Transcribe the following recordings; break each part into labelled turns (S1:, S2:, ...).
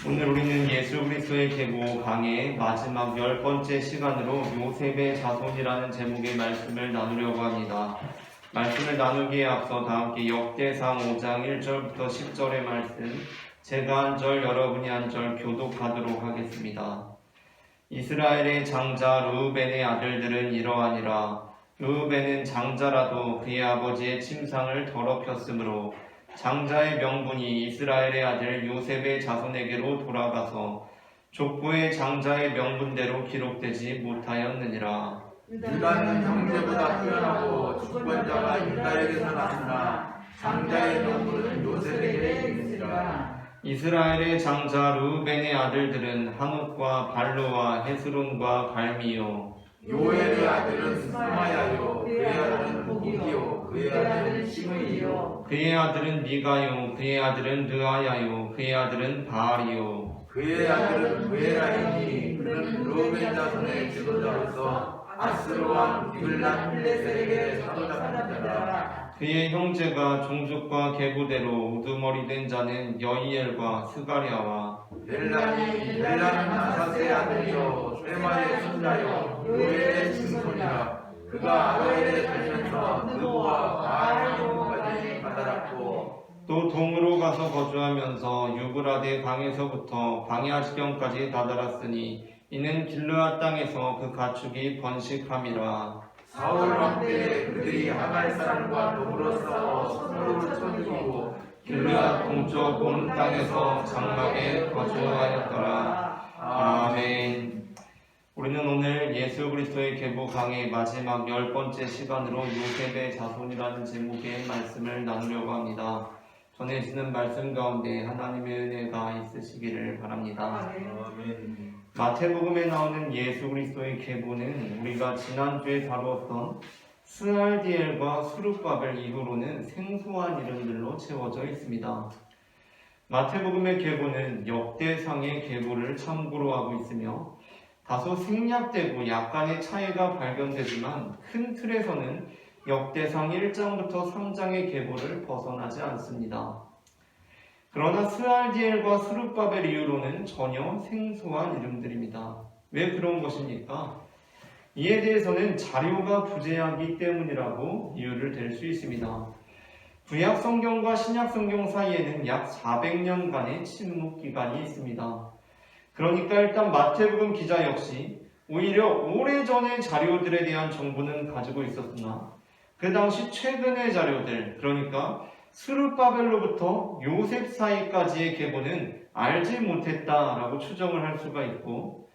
S1: 오늘 우리는 예수 그리스도의 계보 강의 마지막 10번째 시간으로 요셉의 자손이라는 제목의 말씀을 나누려고 합니다. 말씀을 나누기에 앞서 다 함께 역대상 5장 1절부터 10절의 말씀, 제가 한 절 여러분이 한 절 교독하도록 하겠습니다. 이스라엘의 장자 르우벤의 아들들은 이러하니라. 르우벤은 장자라도 그의 아버지의 침상을 더럽혔으므로 장자의 명분이 이스라엘의 아들 요셉의 자손에게로 돌아가서 족보의 장자의 명분대로 기록되지 못하였느니라.
S2: 유다는 형제보다 뛰어나고 주권자가 유다에게서 났으나 장자의 명분은 요셉에게 있느니라.
S1: 이스라엘의 장자 르우벤의 아들들은 하녹과 발로와 헤스론과 갈미요.
S2: 요엘의 아들은 스마야요, 그의 아들은 보기요, 그의 아들은 시므이요,
S1: 그의 아들은 미가요, 그의 아들은 르아야요, 그의 아들은 바알이요.
S2: 그의 아들은 베라이니, 그는 르우벤 자손의 지도자로서 아스로와 디글랏 필레셀에게 사로잡힌 자라.
S1: 그의 형제가 종족과 계보대로 우두머리 된 자는 여이엘과 스가랴와
S2: 벨라는 나사스의 아들이요, 세마의 손자요, 요엘의 증손이라. 그가 아로엘에 살면서 느보와 바알까지 받아놨고,
S1: 또 동으로 가서 거주하면서 유브라데 강에서부터 광야 지경까지 다다랐으니 이는 길르앗 땅에서 그 가축이 번식함이라.
S2: 사울 왕 때에 그들이 하갈 사람과 더불어 싸워 서로를 쳐죽이고
S1: 길르앗 동쪽 온 땅에서 장막에 거주하였더라. 아멘. 우리는 오늘 예수 그리스도의 계보 강의 마지막 10번째 시간으로 요셉의 자손이라는 제목의 말씀을 나누려고 합니다. 전해지는 말씀 가운데 하나님의 은혜가 있으시기를 바랍니다.
S2: 아멘.
S1: 마태복음에 나오는 예수 그리스도의 계보는 우리가 지난주에 다루었던 스알디엘과 수룹바벨 이후로는 생소한 이름들로 채워져 있습니다. 마태복음의 계보는 역대상의 계보를 참고로 하고 있으며 다소 생략되고 약간의 차이가 발견되지만 큰 틀에서는 역대상 1장부터 3장의 계보를 벗어나지 않습니다. 그러나 스알디엘과 수룹바벨 이후로는 전혀 생소한 이름들입니다. 왜 그런 것입니까? 이에 대해서는 자료가 부재하기 때문이라고 이유를 댈 수 있습니다. 구약 성경과 신약 성경 사이에는 약 400년간의 침묵 기간이 있습니다. 그러니까 일단 마태복음 기자 역시 오히려 오래전의 자료들에 대한 정보는 가지고 있었으나 그 당시 최근의 자료들, 그러니까 스룹바벨로부터 요셉 사이까지의 계보는 알지 못했다라고 추정을 할 수가 있고,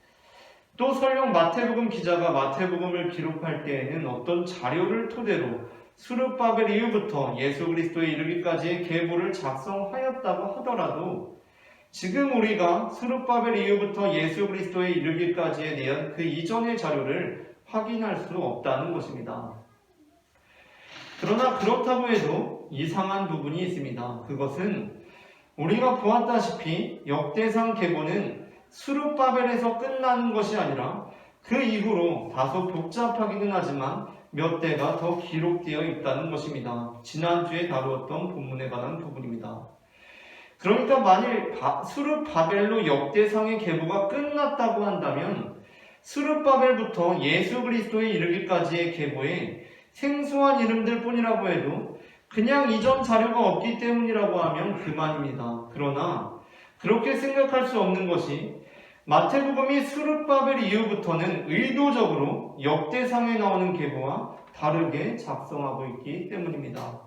S1: 또 설령 마태복음 기자가 마태복음을 기록할 때에는 어떤 자료를 토대로 스룹바벨 이후부터 예수 그리스도에 이르기까지의 계보를 작성하였다고 하더라도 지금 우리가 스룹바벨 이후부터 예수 그리스도에 이르기까지에 대한 그 이전의 자료를 확인할 수 없다는 것입니다. 그러나 그렇다고 해도 이상한 부분이 있습니다. 그것은 우리가 보았다시피 역대상 계보는 스룹바벨에서 끝나는 것이 아니라 그 이후로 다소 복잡하기는 하지만 몇 대가 더 기록되어 있다는 것입니다. 지난주에 다루었던 본문에 관한 부분입니다. 그러니까 만일 스룹바벨로 역대상의 계보가 끝났다고 한다면 스룹바벨부터 예수 그리스도에 이르기까지의 계보에 생소한 이름들 뿐이라고 해도 그냥 이전 자료가 없기 때문이라고 하면 그만입니다. 그러나 그렇게 생각할 수 없는 것이 마태복음이 스룹바벨 이후부터는 의도적으로 역대상에 나오는 계보와 다르게 작성하고 있기 때문입니다.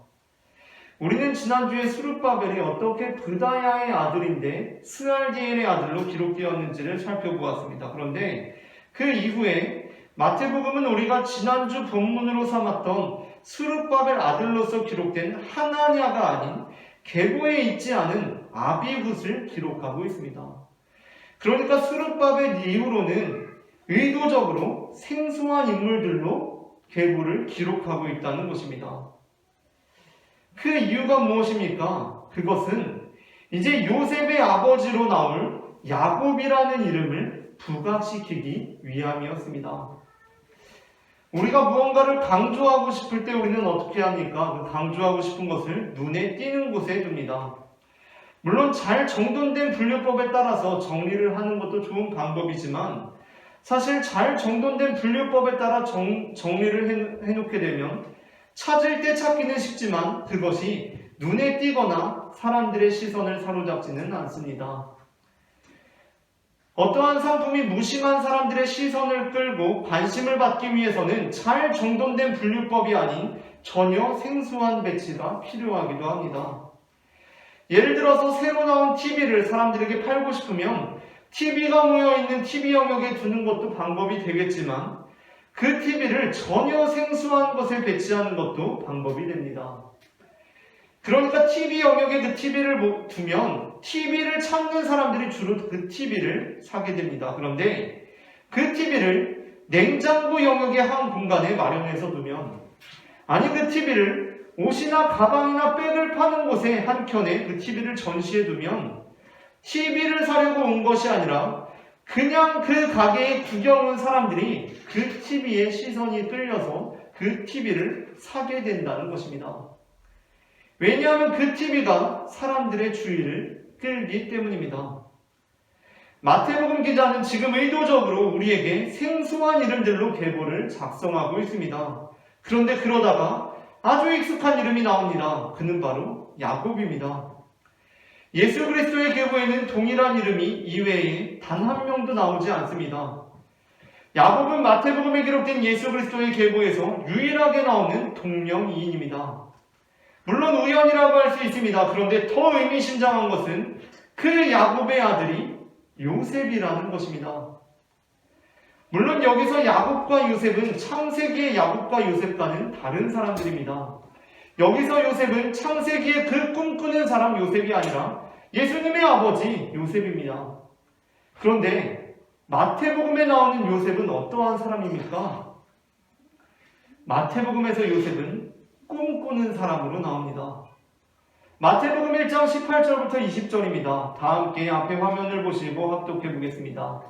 S1: 우리는 지난주에 스룹바벨이 어떻게 브다야의 아들인데 스알디엘의 아들로 기록되었는지를 살펴보았습니다. 그런데 그 이후에 마태복음은 우리가 지난주 본문으로 삼았던 스룹바벨 아들로서 기록된 하나냐가 아닌 계보에 있지 않은 아비훗을 기록하고 있습니다. 그러니까 스룹바벨 이후로는 의도적으로 생소한 인물들로 계보를 기록하고 있다는 것입니다. 그 이유가 무엇입니까? 그것은 이제 요셉의 아버지로 나올 야곱이라는 이름을 부각시키기 위함이었습니다. 우리가 무언가를 강조하고 싶을 때 우리는 어떻게 합니까? 그 강조하고 싶은 것을 눈에 띄는 곳에 둡니다. 물론 잘 정돈된 분류법에 따라서 정리를 하는 것도 좋은 방법이지만 사실 잘 정돈된 분류법에 따라 정리를 해놓게 되면 찾을 때 찾기는 쉽지만 그것이 눈에 띄거나 사람들의 시선을 사로잡지는 않습니다. 어떠한 상품이 무심한 사람들의 시선을 끌고 관심을 받기 위해서는 잘 정돈된 분류법이 아닌 전혀 생소한 배치가 필요하기도 합니다. 예를 들어서 새로 나온 TV를 사람들에게 팔고 싶으면 TV가 모여있는 TV 영역에 두는 것도 방법이 되겠지만 그 TV를 전혀 생소한 곳에 배치하는 것도 방법이 됩니다. 그러니까 TV 영역에 그 TV를 두면 TV를 찾는 사람들이 주로 그 TV를 사게 됩니다. 그런데 그 TV를 냉장고 영역의 한 공간에 마련해서 두면, 아니 그 TV를 옷이나 가방이나 백을 파는 곳에 한 켠에 그 TV를 전시해 두면 TV를 사려고 온 것이 아니라 그냥 그 가게에 구경 온 사람들이 그 TV에 시선이 끌려서 그 TV를 사게 된다는 것입니다. 왜냐하면 그 TV가 사람들의 주의를 끌기 때문입니다. 마태복음 기자는 지금 의도적으로 우리에게 생소한 이름들로 계보를 작성하고 있습니다. 그런데 그러다가 아주 익숙한 이름이 나옵니다. 그는 바로 야곱입니다. 예수 그리스도의 계보에는 동일한 이름이 이외에 단 한 명도 나오지 않습니다. 야곱은 마태복음에 기록된 예수 그리스도의 계보에서 유일하게 나오는 동명이인입니다. 물론 우연이라고 할 수 있습니다. 그런데 더 의미심장한 것은 그 야곱의 아들이 요셉이라는 것입니다. 물론 여기서 야곱과 요셉은 창세기의 야곱과 요셉과는 다른 사람들입니다. 여기서 요셉은 창세기의 그 꿈꾸는 사람 요셉이 아니라 예수님의 아버지 요셉입니다. 그런데 마태복음에 나오는 요셉은 어떠한 사람입니까? 마태복음에서 요셉은 꿈꾸는 사람으로 나옵니다. 마태복음 1장 18절부터 20절입니다. 다 함께 앞에 화면을 보시고 합독해 보겠습니다.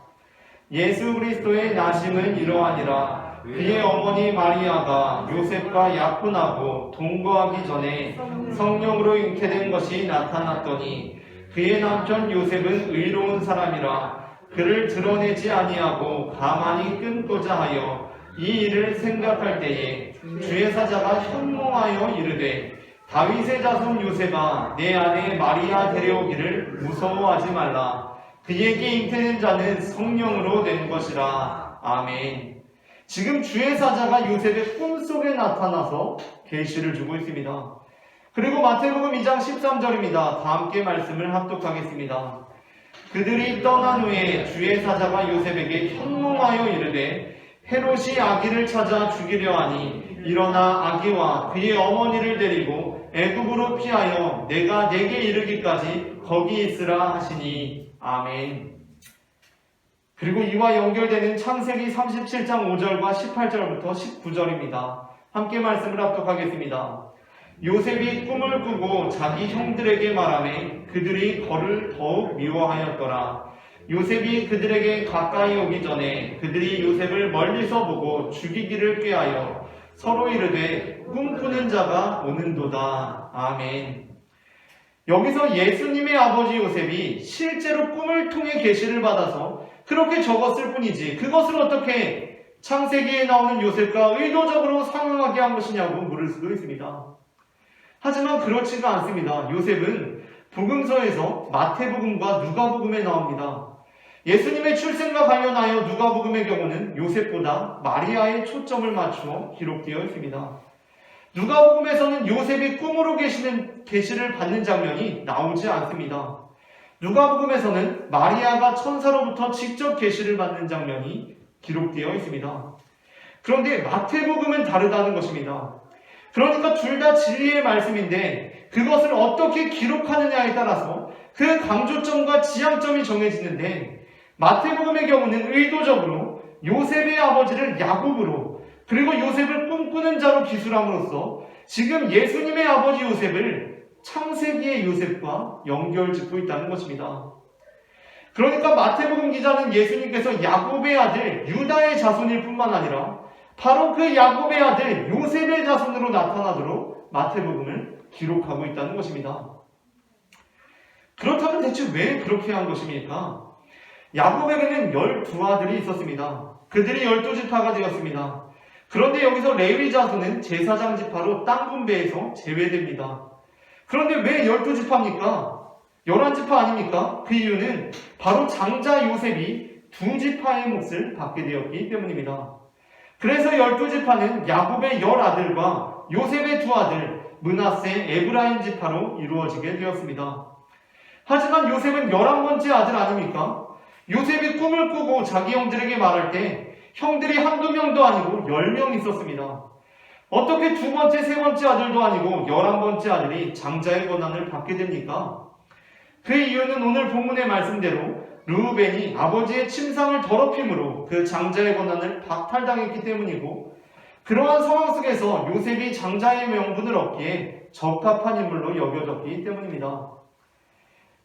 S1: 예수 그리스도의 나심은 이러하니라. 그의 어머니 마리아가 요셉과 약혼하고 동거하기 전에 성령으로 잉태된 것이 나타났더니 그의 남편 요셉은 의로운 사람이라 그를 드러내지 아니하고 가만히 끊고자 하여 이 일을 생각할 때에 주의 사자가 현몽하여 이르되 다윗의 자손 요셉아 내 아내 마리아 데려오기를 무서워하지 말라. 그에게 잉태된 자는 성령으로 된 것이라. 아멘. 지금 주의 사자가 요셉의 꿈속에 나타나서 계시를 주고 있습니다. 그리고 마태복음 2장 13절입니다. 다 함께 말씀을 합독하겠습니다. 그들이 떠난 후에 주의 사자가 요셉에게 현몽하여 이르되 헤롯이 아기를 찾아 죽이려 하니 일어나 아기와 그의 어머니를 데리고 애굽으로 피하여 내가 내게 이르기까지 거기 있으라 하시니. 아멘. 그리고 이와 연결되는 창세기 37장 5절과 18절부터 19절입니다. 함께 말씀을 합독하겠습니다. 요셉이 꿈을 꾸고 자기 형들에게 말하매 그들이 그를 더욱 미워하였더라. 요셉이 그들에게 가까이 오기 전에 그들이 요셉을 멀리서 보고 죽이기를 꾀하여 서로 이르되 꿈꾸는 자가 오는도다. 아멘. 여기서 예수님의 아버지 요셉이 실제로 꿈을 통해 계시를 받아서 그렇게 적었을 뿐이지 그것을 어떻게 창세기에 나오는 요셉과 의도적으로 상응하게 한 것이냐고 물을 수도 있습니다. 하지만 그렇지가 않습니다. 요셉은 복음서에서 마태복음과 누가복음에 나옵니다. 예수님의 출생과 관련하여 누가복음의 경우는 요셉보다 마리아에 초점을 맞추어 기록되어 있습니다. 누가복음에서는 요셉이 꿈으로 계시를 받는 장면이 나오지 않습니다. 누가복음에서는 마리아가 천사로부터 직접 계시를 받는 장면이 기록되어 있습니다. 그런데 마태복음은 다르다는 것입니다. 그러니까 둘 다 진리의 말씀인데 그것을 어떻게 기록하느냐에 따라서 그 강조점과 지향점이 정해지는데 마태복음의 경우는 의도적으로 요셉의 아버지를 야곱으로 그리고 요셉을 꿈꾸는 자로 기술함으로써 지금 예수님의 아버지 요셉을 창세기의 요셉과 연결짓고 있다는 것입니다. 그러니까 마태복음 기자는 예수님께서 야곱의 아들 유다의 자손일 뿐만 아니라 바로 그 야곱의 아들 요셉의 자손으로 나타나도록 마태복음을 기록하고 있다는 것입니다. 그렇다면 대체 왜 그렇게 한 것입니까? 야곱에게는 12아들이 있었습니다. 그들이 12지파가 되었습니다. 그런데 여기서 레위 자손은 제사장 지파로 땅 분배에서 제외됩니다. 그런데 왜 12지파입니까? 11지파 아닙니까? 그 이유는 바로 장자 요셉이 2지파의 몫을 받게 되었기 때문입니다. 그래서 12지파는 야곱의 10아들과 요셉의 2아들 므낫세, 에브라임 지파로 이루어지게 되었습니다. 하지만 요셉은 11번째 아들 아닙니까? 요셉이 꿈을 꾸고 자기 형들에게 말할 때 형들이 한두 명도 아니고 10명 있었습니다. 어떻게 2번째, 3번째 아들도 아니고 11번째 아들이 장자의 권한을 받게 됩니까? 그 이유는 오늘 본문의 말씀대로 르우벤이 아버지의 침상을 더럽힘으로 그 장자의 권한을 박탈당했기 때문이고, 그러한 상황 속에서 요셉이 장자의 명분을 얻기에 적합한 인물로 여겨졌기 때문입니다.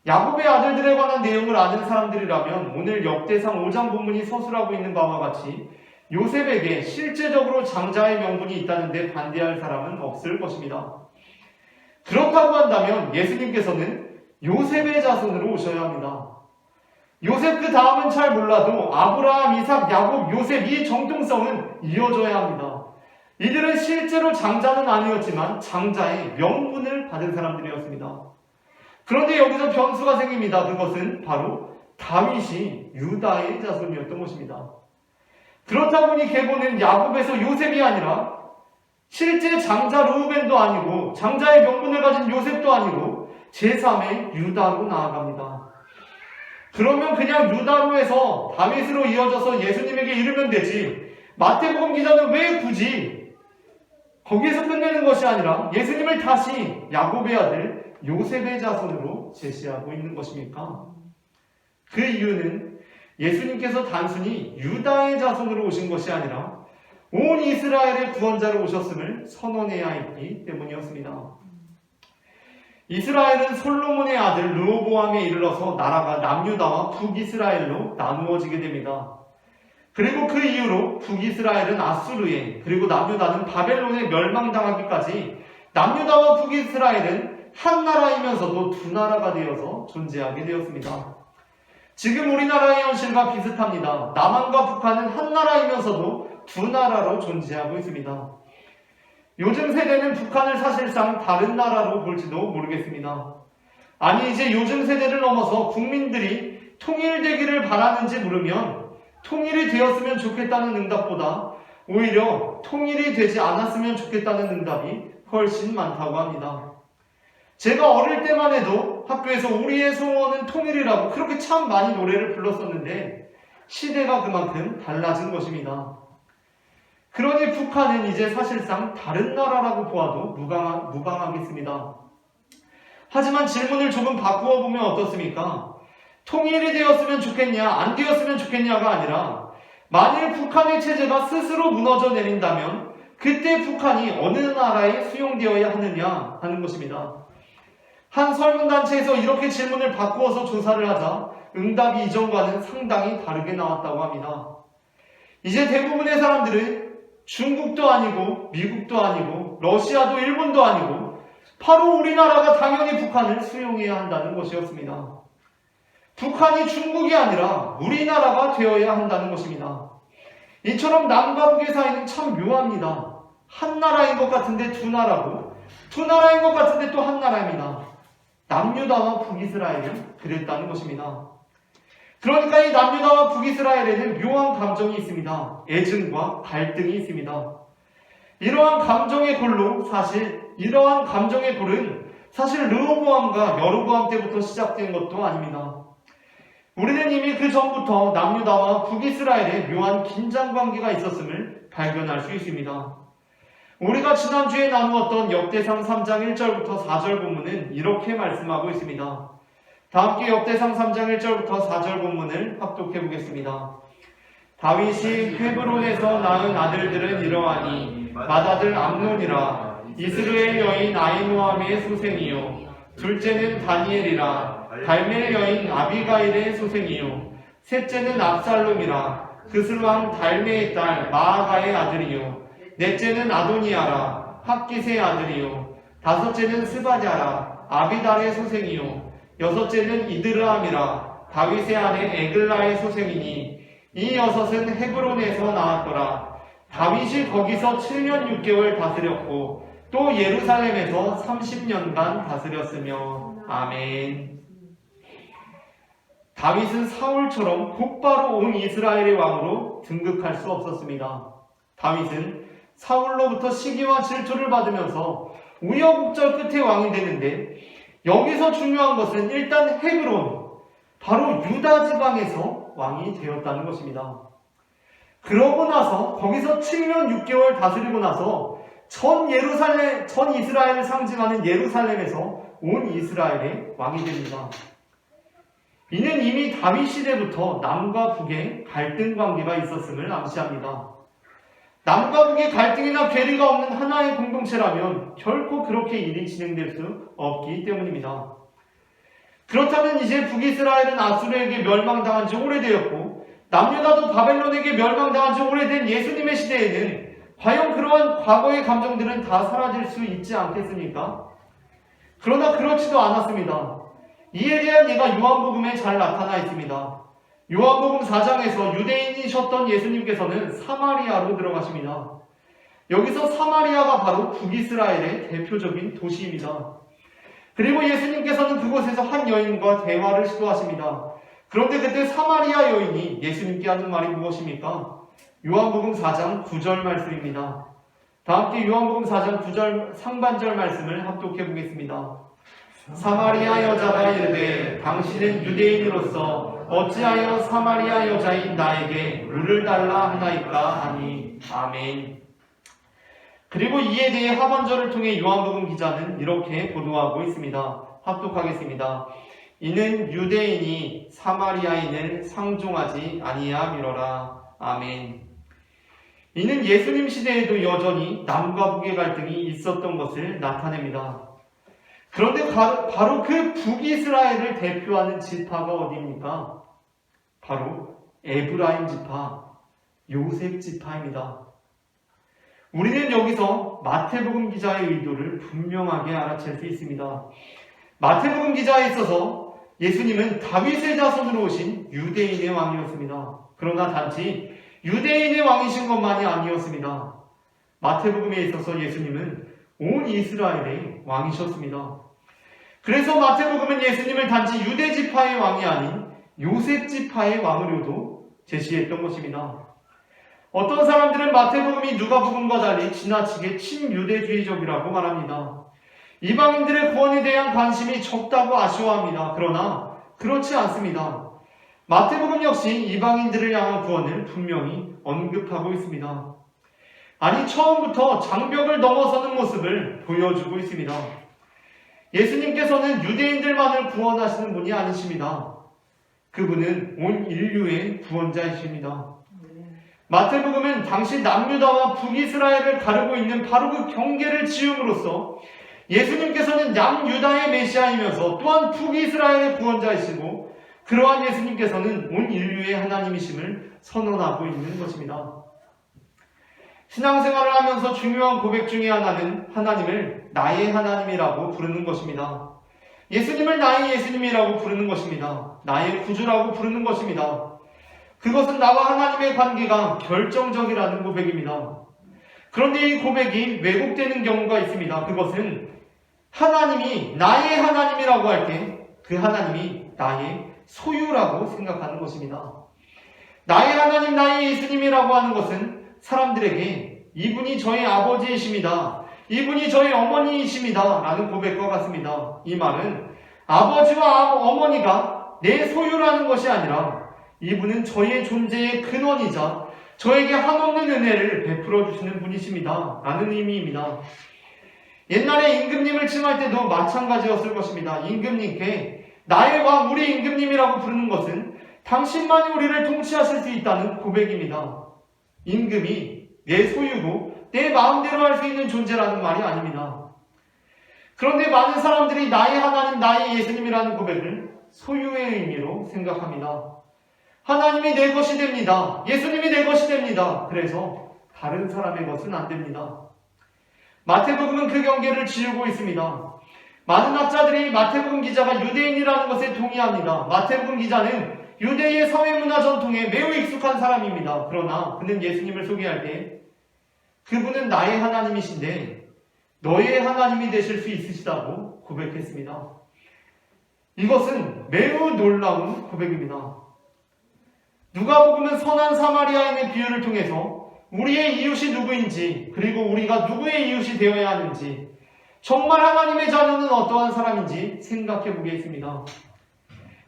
S1: 야곱의 아들들에 관한 내용을 아는 사람들이라면 오늘 역대상 5장 본문이 서술하고 있는 바와 같이 요셉에게 실제적으로 장자의 명분이 있다는데 반대할 사람은 없을 것입니다. 그렇다고 한다면 예수님께서는 요셉의 자손으로 오셔야 합니다. 요셉 그 다음은 잘 몰라도 아브라함, 이삭, 야곱, 요셉 이 정통성은 이어져야 합니다. 이들은 실제로 장자는 아니었지만 장자의 명분을 받은 사람들이었습니다. 그런데 여기서 변수가 생깁니다. 그것은 바로 다윗이 유다의 자손이었던 것입니다. 그렇다 보니 계보는 야곱에서 요셉이 아니라 실제 장자 르우벤도 아니고 장자의 명분을 가진 요셉도 아니고 제3의 유다로 나아갑니다. 그러면 그냥 유다로 해서 다윗으로 이어져서 예수님에게 이르면 되지, 마태복음 기자는 왜 굳이 거기에서 끝내는 것이 아니라 예수님을 다시 야곱의 아들 요셉의 자손으로 제시하고 있는 것입니까? 그 이유는 예수님께서 단순히 유다의 자손으로 오신 것이 아니라 온 이스라엘의 구원자로 오셨음을 선언해야 했기 때문이었습니다. 이스라엘은 솔로몬의 아들 르호보암에 이르러서 나라가 남유다와 북이스라엘로 나누어지게 됩니다. 그리고 그 이후로 북이스라엘은 아수르에, 그리고 남유다는 바벨론에 멸망당하기까지 남유다와 북이스라엘은 한 나라이면서도 두 나라가 되어서 존재하게 되었습니다. 지금 우리나라의 현실과 비슷합니다. 남한과 북한은 한 나라이면서도 두 나라로 존재하고 있습니다. 요즘 세대는 북한을 사실상 다른 나라로 볼지도 모르겠습니다. 아니, 이제 요즘 세대를 넘어서 국민들이 통일되기를 바라는지 물으면 통일이 되었으면 좋겠다는 응답보다 오히려 통일이 되지 않았으면 좋겠다는 응답이 훨씬 많다고 합니다. 제가 어릴 때만 해도 학교에서 우리의 소원은 통일이라고 그렇게 참 많이 노래를 불렀었는데 시대가 그만큼 달라진 것입니다. 그러니 북한은 이제 사실상 다른 나라라고 보아도 무방하겠습니다. 하지만 질문을 조금 바꾸어 보면 어떻습니까? 통일이 되었으면 좋겠냐, 안 되었으면 좋겠냐가 아니라 만일 북한의 체제가 스스로 무너져 내린다면 그때 북한이 어느 나라에 수용되어야 하느냐 하는 것입니다. 한 설문단체에서 이렇게 질문을 바꾸어서 조사를 하자 응답이 이전과는 상당히 다르게 나왔다고 합니다. 이제 대부분의 사람들은 중국도 아니고 미국도 아니고 러시아도 일본도 아니고 바로 우리나라가 당연히 북한을 수용해야 한다는 것이었습니다. 북한이 중국이 아니라 우리나라가 되어야 한다는 것입니다. 이처럼 남과 북의 사이는 참 묘합니다. 한 나라인 것 같은데 두 나라고, 두 나라인 것 같은데 또 한 나라입니다. 남유다와 북이스라엘은 그랬다는 것입니다. 그러니까 이 남유다와 북이스라엘에는 묘한 감정이 있습니다. 애증과 갈등이 있습니다. 이러한 감정의 골은 사실 르호보암과 여로보암 때부터 시작된 것도 아닙니다. 우리는 이미 그 전부터 남유다와 북이스라엘에 묘한 긴장관계가 있었음을 발견할 수 있습니다. 우리가 지난주에 나누었던 역대상 3장 1절부터 4절 본문은 이렇게 말씀하고 있습니다. 다 함께 역대상 3장 1절부터 4절 본문을 합독해 보겠습니다. 다윗이 헤브론에서 낳은 아들들은 이러하니 맏아들 암논이라, 이스르엘 여인 아히노암의 소생이요, 둘째는 다니엘이라, 갈멜 여인 아비가일의 소생이요, 셋째는 압살롬이라, 그슬왕 달메의 딸 마아가의 아들이요, 넷째는 아도니아라, 핫깃의 아들이요, 다섯째는 스바냐라, 아비달의 소생이요, 여섯째는 이드르함이라 다윗의 아내 에글라의 소생이니 이 여섯은 헤브론에서 나왔더라. 다윗이 거기서 7년 6개월 다스렸고 또 예루살렘에서 30년간 다스렸으며. 아멘. 다윗은 사울처럼 곧바로 온 이스라엘의 왕으로 등극할 수 없었습니다. 다윗은 사울로부터 시기와 질투를 받으면서 우여곡절 끝에 왕이 되는데, 여기서 중요한 것은 일단 헤브론, 바로 유다 지방에서 왕이 되었다는 것입니다. 그러고 나서 거기서 7년 6개월 다스리고 나서 전 이스라엘을 상징하는 예루살렘에서 온 이스라엘의 왕이 됩니다. 이는 이미 다윗 시대부터 남과 북의 갈등 관계가 있었음을 암시합니다. 남과 북의 갈등이나 괴리가 없는 하나의 공동체라면 결코 그렇게 일이 진행될 수 없기 때문입니다. 그렇다면 이제 북이스라엘은 아수르에게 멸망당한 지 오래되었고 남유다도 바벨론에게 멸망당한 지 오래된 예수님의 시대에는 과연 그러한 과거의 감정들은 다 사라질 수 있지 않겠습니까? 그러나 그렇지도 않았습니다. 이에 대한 예가 요한복음에 잘 나타나 있습니다. 요한복음 4장에서 유대인이셨던 예수님께서는 사마리아로 들어가십니다. 여기서 사마리아가 바로 북이스라엘의 대표적인 도시입니다. 그리고 예수님께서는 그곳에서 한 여인과 대화를 시도하십니다. 그런데 그때 사마리아 여인이 예수님께 하는 말이 무엇입니까? 요한복음 4장 9절 말씀입니다. 다 함께 요한복음 4장 9절 상반절 말씀을 합독해 보겠습니다. 사마리아 여자가 이르되 당신은 유대인으로서 어찌하여 사마리아 여자인 나에게 물을 달라 하나이까 하니. 아멘. 그리고 이에 대해 하반절을 통해 요한복음 기자는 이렇게 보도하고 있습니다. 합독하겠습니다. 이는 유대인이 사마리아인을 상종하지 아니함이로라. 아멘. 이는 예수님 시대에도 여전히 남과 북의 갈등이 있었던 것을 나타냅니다. 그런데 바로 그 북이스라엘을 대표하는 지파가 어디입니까? 바로 에브라임 지파, 요셉 지파입니다. 우리는 여기서 마태복음 기자의 의도를 분명하게 알아챌 수 있습니다. 마태복음 기자에 있어서 예수님은 다윗의 자손으로 오신 유대인의 왕이었습니다. 그러나 단지 유대인의 왕이신 것만이 아니었습니다. 마태복음에 있어서 예수님은 온 이스라엘의 왕이셨습니다. 그래서 마태복음은 예수님을 단지 유대 지파의 왕이 아닌 요셉 지파의 왕으로도 제시했던 것입니다. 어떤 사람들은 마태복음이 누가복음과 달리 지나치게 친유대주의적이라고 말합니다. 이방인들의 구원에 대한 관심이 적다고 아쉬워합니다. 그러나 그렇지 않습니다. 마태복음 역시 이방인들을 향한 구원을 분명히 언급하고 있습니다. 아니, 처음부터 장벽을 넘어서는 모습을 보여주고 있습니다. 예수님께서는 유대인들만을 구원하시는 분이 아니십니다. 그분은 온 인류의 구원자이십니다. 마태복음은 당시 남유다와 북이스라엘을 가르고 있는 바로 그 경계를 지음으로써 예수님께서는 남유다의 메시아이면서 또한 북이스라엘의 구원자이시고, 그러한 예수님께서는 온 인류의 하나님이심을 선언하고 있는 것입니다. 신앙생활을 하면서 중요한 고백 중에 하나는 하나님을 나의 하나님이라고 부르는 것입니다. 예수님을 나의 예수님이라고 부르는 것입니다. 나의 구주라고 부르는 것입니다. 그것은 나와 하나님의 관계가 결정적이라는 고백입니다. 그런데 이 고백이 왜곡되는 경우가 있습니다. 그것은 하나님이 나의 하나님이라고 할 때 그 하나님이 나의 소유라고 생각하는 것입니다. 나의 하나님, 나의 예수님이라고 하는 것은 사람들에게 이분이 저의 아버지이십니다, 이분이 저의 어머니이십니다 라는 고백과 같습니다. 이 말은 아버지와 어머니가 내 소유라는 것이 아니라 이분은 저의 존재의 근원이자 저에게 한없는 은혜를 베풀어 주시는 분이십니다 라는 의미입니다. 옛날에 임금님을 칭할 때도 마찬가지였을 것입니다. 임금님께 나의 왕, 우리 임금님이라고 부르는 것은 당신만이 우리를 통치하실 수 있다는 고백입니다. 임금이 내 소유고 내 마음대로 할 수 있는 존재라는 말이 아닙니다. 그런데 많은 사람들이 나의 하나님, 나의 예수님이라는 고백을 소유의 의미로 생각합니다. 하나님이 내 것이 됩니다. 예수님이 내 것이 됩니다. 그래서 다른 사람의 것은 안 됩니다. 마태복음은 그 경계를 지우고 있습니다. 많은 학자들이 마태복음 기자가 유대인이라는 것에 동의합니다. 마태복음 기자는 유대의 사회문화 전통에 매우 익숙한 사람입니다. 그러나 그는 예수님을 소개할 때 그분은 나의 하나님이신데 너의 하나님이 되실 수 있으시다고 고백했습니다. 이것은 매우 놀라운 고백입니다. 누가복음은 선한 사마리아인의 비유를 통해서 우리의 이웃이 누구인지, 그리고 우리가 누구의 이웃이 되어야 하는지, 정말 하나님의 자녀는 어떠한 사람인지 생각해 보겠습니다.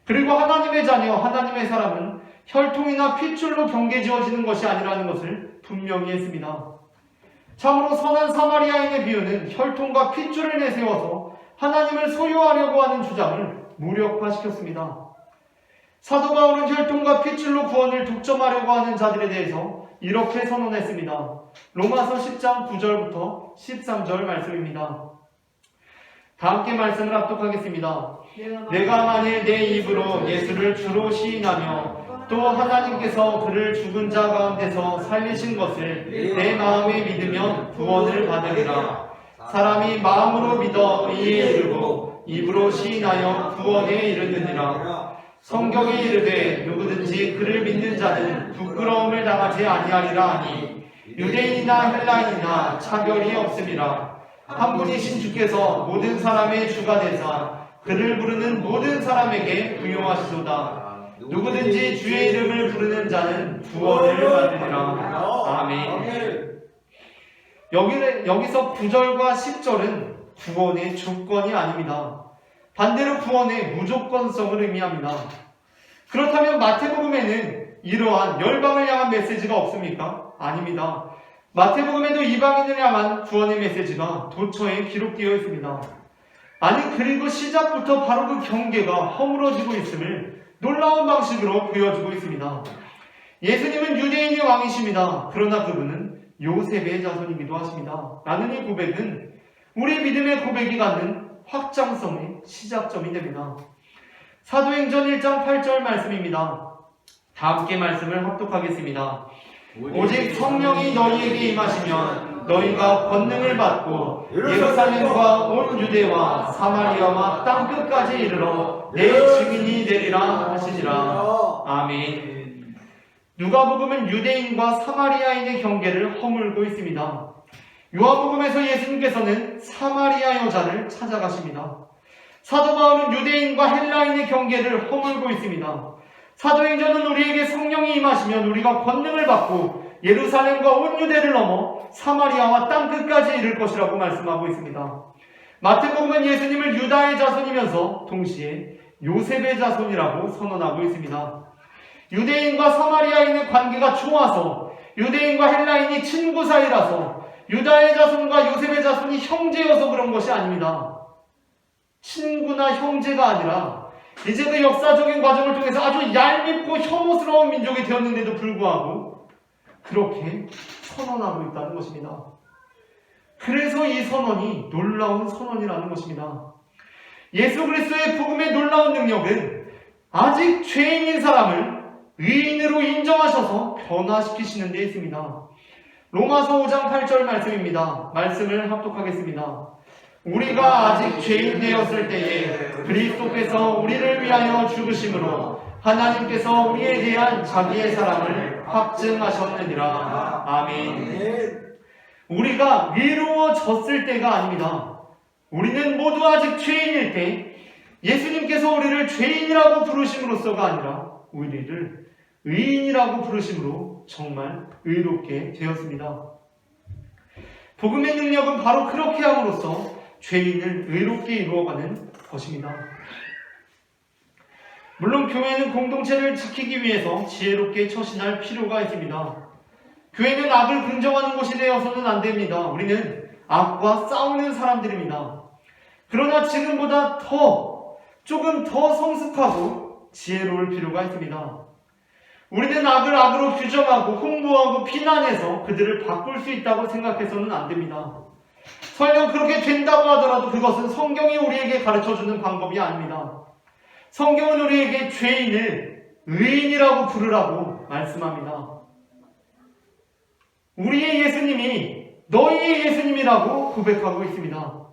S1: 그리고 하나님의 자녀, 하나님의 사람은 혈통이나 핏줄로 경계지어지는 것이 아니라는 것을 분명히 했습니다. 참으로 선한 사마리아인의 비유는 혈통과 핏줄을 내세워서 하나님을 소유하려고 하는 주장을 무력화시켰습니다. 사도 바울은 혈통과 핏줄로 구원을 독점하려고 하는 자들에 대해서 이렇게 선언했습니다. 로마서 10장 9절부터 13절 말씀입니다. 다 함께 말씀을 합독하겠습니다. 내가 만일 내 입으로 예수를 주로 시인하며 또 하나님께서 그를 죽은 자 가운데서 살리신 것을 내 마음에 믿으면 구원을 받으리라. 사람이 마음으로 믿어 의에 이르고 입으로 시인하여 구원에 이르느니라. 성경에 이르되 누구든지 그를 믿는 자는 부끄러움을 당하지 아니하리라 하니 유대인이나 헬라인이나 차별이 없음이라. 한 분이신 주께서 모든 사람의 주가 되사 그를 부르는 모든 사람에게 부요하시도다. 누구든지 주의 이름을 부르는 자는 구원을 받으리라. 아멘. 여기서 9절과 10절은 구원의 조건이 아닙니다. 반대로 구원의 무조건성을 의미합니다. 그렇다면 마태복음에는 이러한 열방을 향한 메시지가 없습니까? 아닙니다. 마태복음에도 이방인을 향한 구원의 메시지가 도처에 기록되어 있습니다. 아니, 그리고 시작부터 바로 그 경계가 허물어지고 있음을 놀라운 방식으로 보여주고 있습니다. 예수님은 유대인의 왕이십니다. 그러나 그분은 요셉의 자손이기도 하십니다. 라는 이 고백은 우리 믿음의 고백이 갖는 확장성의 시작점이 됩니다. 사도행전 1장 8절 말씀입니다. 다 함께 말씀을 합독하겠습니다. 오직 성령이 너희에게 임하시면 너희가 권능을 받고 예루살렘과 온 유대와 사마리아와 땅끝까지 이르러 내 증인이 되리라 하시니라. 아멘. 누가복음은 유대인과 사마리아인의 경계를 허물고 있습니다. 요한복음에서 예수님께서는 사마리아 여자를 찾아가십니다. 사도 바울은 유대인과 헬라인의 경계를 허물고 있습니다. 사도행전은 우리에게 성령이 임하시면 우리가 권능을 받고 예루살렘과 온 유대를 넘어 사마리아와 땅끝까지 이를 것이라고 말씀하고 있습니다. 마태복음은 예수님을 유다의 자손이면서 동시에 요셉의 자손이라고 선언하고 있습니다. 유대인과 사마리아인의 관계가 좋아서 유대인과 헬라인이 친구 사이라서 유다의 자손과 요셉의 자손이 형제여서 그런 것이 아닙니다. 친구나 형제가 아니라 이제 그 역사적인 과정을 통해서 아주 얄밉고 혐오스러운 민족이 되었는데도 불구하고 그렇게 선언하고 있다는 것입니다. 그래서 이 선언이 놀라운 선언이라는 것입니다. 예수 그리스도의 복음의 놀라운 능력은 아직 죄인인 사람을 의인으로 인정하셔서 변화시키시는 데 있습니다. 로마서 5장 8절 말씀입니다. 말씀을 합독하겠습니다. 우리가 아직 죄인 되었을 때에 그리스도께서 우리를 위하여 죽으심으로 하나님께서 우리에 대한 자기의 사랑을 확증하셨느니라. 아멘. 우리가 위로워졌을 때가 아닙니다. 우리는 모두 아직 죄인일 때 예수님께서 우리를 죄인이라고 부르심으로써가 아니라 우리를 의인이라고 부르심으로 정말 의롭게 되었습니다. 복음의 능력은 바로 그렇게 함으로써 죄인을 의롭게 이루어가는 것입니다. 물론 교회는 공동체를 지키기 위해서 지혜롭게 처신할 필요가 있습니다. 교회는 악을 긍정하는 곳이 되어서는 안 됩니다. 우리는 악과 싸우는 사람들입니다. 그러나 지금보다 조금 더 성숙하고 지혜로울 필요가 있습니다. 우리는 악을 악으로 규정하고 홍보하고 비난해서 그들을 바꿀 수 있다고 생각해서는 안 됩니다. 설령 그렇게 된다고 하더라도 그것은 성경이 우리에게 가르쳐주는 방법이 아닙니다. 성경은 우리에게 죄인을 의인이라고 부르라고 말씀합니다. 우리의 예수님이 너희의 예수님이라고 고백하고 있습니다.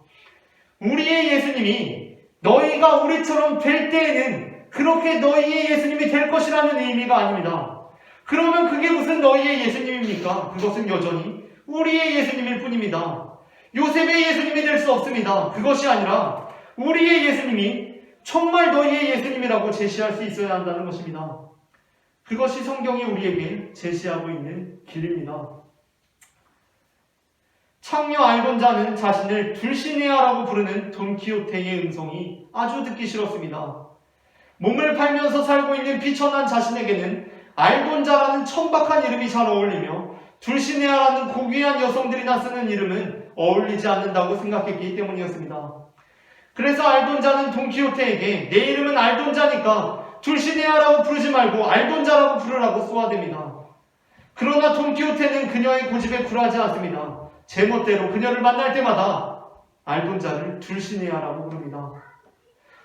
S3: 우리의 예수님이 너희가 우리처럼 될 때에는 그렇게 너희의 예수님이 될 것이라는 의미가 아닙니다. 그러면 그게 무슨 너희의 예수님입니까? 그것은 여전히 우리의 예수님일 뿐입니다. 요셉의 예수님이 될 수 없습니다. 그것이 아니라 우리의 예수님이 정말 너희의 예수님이라고 제시할 수 있어야 한다는 것입니다. 그것이 성경이 우리에게 제시하고 있는 길입니다. 창녀 알곤자는 자신을 둘시네아라고 부르는 돈키호테의 음성이 아주 듣기 싫었습니다. 몸을 팔면서 살고 있는 비천한 자신에게는 알곤자라는 천박한 이름이 잘 어울리며 둘시네아라는 고귀한 여성들이나 쓰는 이름은 어울리지 않는다고 생각했기 때문이었습니다. 그래서 알돈자는 돈키호테에게 내 이름은 알돈자니까 둘시네아라고 부르지 말고 알돈자라고 부르라고 쏘아댑니다. 그러나 돈키호테는 그녀의 고집에 굴하지 않습니다. 제멋대로 그녀를 만날 때마다 알돈자를 둘시네아라고 부릅니다.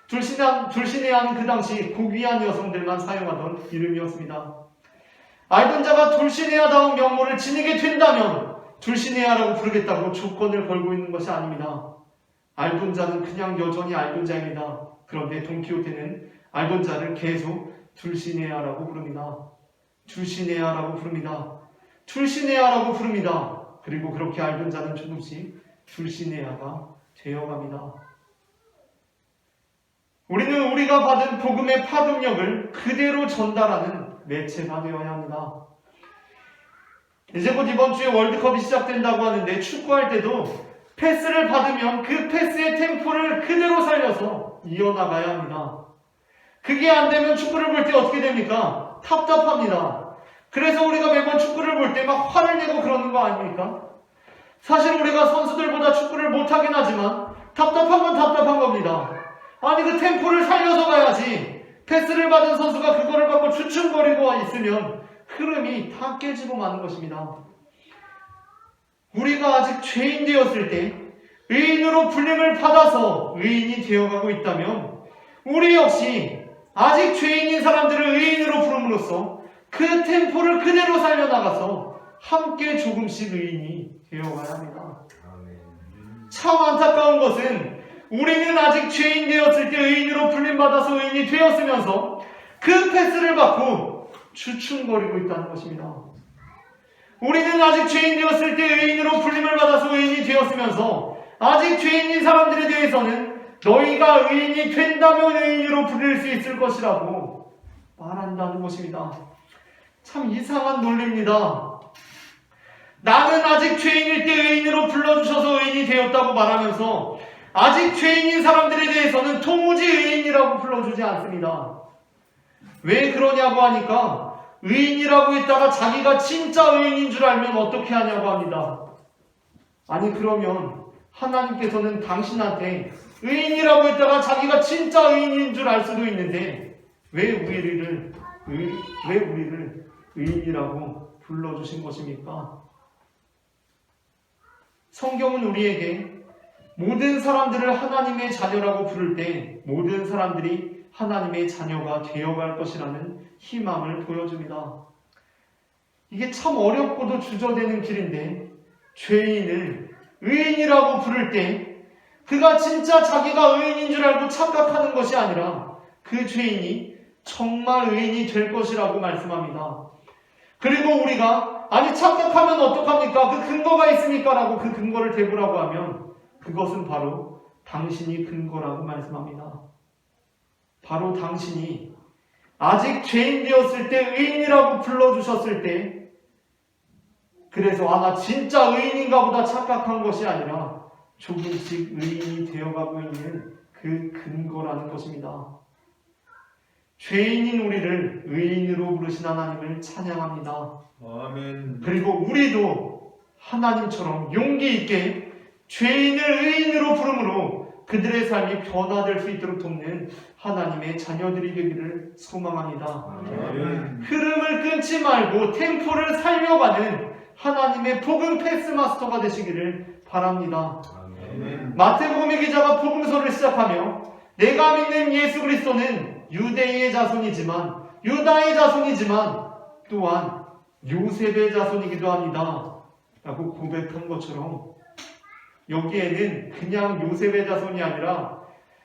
S3: 둘시네아는 그 당시 고귀한 여성들만 사용하던 이름이었습니다. 알돈자가 둘시네아다운 면모를 지니게 된다면 둘시네아라고 부르겠다고 조건을 걸고 있는 것이 아닙니다. 알돈자는 그냥 여전히 알돈자입니다. 그런데 돈키호테는 알돈자를 계속 둘시네아라고 부릅니다. 둘시네아라고 부릅니다. 둘시네아라고 부릅니다. 그리고 그렇게 알돈자는 조금씩 둘시네아가 되어갑니다. 우리는 우리가 받은 복음의 파급력을 그대로 전달하는 매체가 되어야 합니다. 이제 곧 이번 주에 월드컵이 시작된다고 하는데 축구할 때도 패스를 받으면 그 패스의 템포를 그대로 살려서 이어나가야 합니다. 그게 안 되면 축구를 볼 때 어떻게 됩니까? 답답합니다. 그래서 우리가 매번 축구를 볼 때 막 화를 내고 그러는 거 아닙니까? 사실 우리가 선수들보다 축구를 못하긴 하지만 답답한 건 답답한 겁니다. 아니 그 템포를 살려서 가야지. 패스를 받은 선수가 그거를 받고 주춤거리고 있으면 흐름이 다 깨지고 마는 것입니다. 우리가 아직 죄인 되었을 때 의인으로 불림을 받아서 의인이 되어가고 있다면 우리 역시 아직 죄인인 사람들을 의인으로 부름으로써 그 템포를 그대로 살려나가서 함께 조금씩 의인이 되어가야 합니다. 참 안타까운 것은 우리는 아직 죄인 되었을 때 의인으로 불림받아서 의인이 되었으면서 그 패스를 받고 주춤거리고 있다는 것입니다. 우리는 아직 죄인 되었을 때 의인으로 불림을 받아서 의인이 되었으면서 아직 죄인인 사람들에 대해서는 너희가 의인이 된다면 의인으로 부릴 수 있을 것이라고 말한다는 것입니다. 참 이상한 논리입니다. 나는 아직 죄인일 때 의인으로 불러주셔서 의인이 되었다고 말하면서 아직 죄인인 사람들에 대해서는 도무지 의인이라고 불러주지 않습니다. 왜 그러냐고 하니까 의인이라고 했다가 자기가 진짜 의인인 줄 알면 어떻게 하냐고 합니다. 아니 그러면 하나님께서는 당신한테 의인이라고 했다가 자기가 진짜 의인인 줄 알 수도 있는데 왜 우리를 의인이라고 불러주신 것입니까? 성경은 우리에게 모든 사람들을 하나님의 자녀라고 부를 때 모든 사람들이 하나님의 자녀가 되어갈 것이라는 희망을 보여줍니다. 이게 참 어렵고도 주저되는 길인데 죄인을 의인이라고 부를 때 그가 진짜 자기가 의인인 줄 알고 착각하는 것이 아니라 그 죄인이 정말 의인이 될 것이라고 말씀합니다. 그리고 우리가 아니 착각하면 어떡합니까? 그 근거가 있습니까? 라고 그 근거를 대보라고 하면 그것은 바로 당신이 근거라고 말씀합니다. 바로 당신이 아직 죄인 되었을 때 의인이라고 불러주셨을 때 그래서 나 진짜 의인인가 보다 착각한 것이 아니라 조금씩 의인이 되어가고 있는 그 근거라는 것입니다. 죄인인 우리를 의인으로 부르신 하나님을 찬양합니다.
S2: 아멘.
S3: 그리고 우리도 하나님처럼 용기 있게 죄인을 의인으로 부름으로 그들의 삶이 변화될 수 있도록 돕는 하나님의 자녀들이 되기를 소망합니다.
S2: 아멘.
S3: 흐름을 끊지 말고 템포를 살려가는 하나님의 복음 패스마스터가 되시기를 바랍니다.
S2: 아멘.
S3: 마태복음의 기자가 복음서를 시작하며 내가 믿는 예수 그리스도는 유대의 자손이지만 유다의 자손이지만 또한 요셉의 자손이기도 합니다. 라고 고백한 것처럼 여기에는 그냥 요셉의 자손이 아니라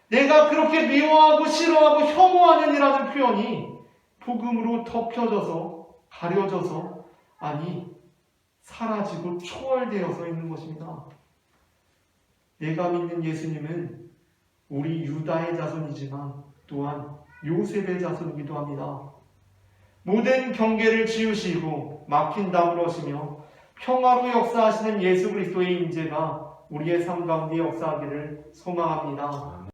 S3: 내가 그렇게 미워하고 싫어하고 혐오하는 이라는 표현이 복음으로 덮여져서 가려져서 아니 사라지고 초월되어서 있는 것입니다. 내가 믿는 예수님은 우리 유다의 자손이지만 또한 요셉의 자손이기도 합니다. 모든 경계를 지우시고 막힌 담을 하시며 평화로 역사하시는 예수 그리스도의 임재가 우리의 삶 가운데 역사하기를 소망합니다.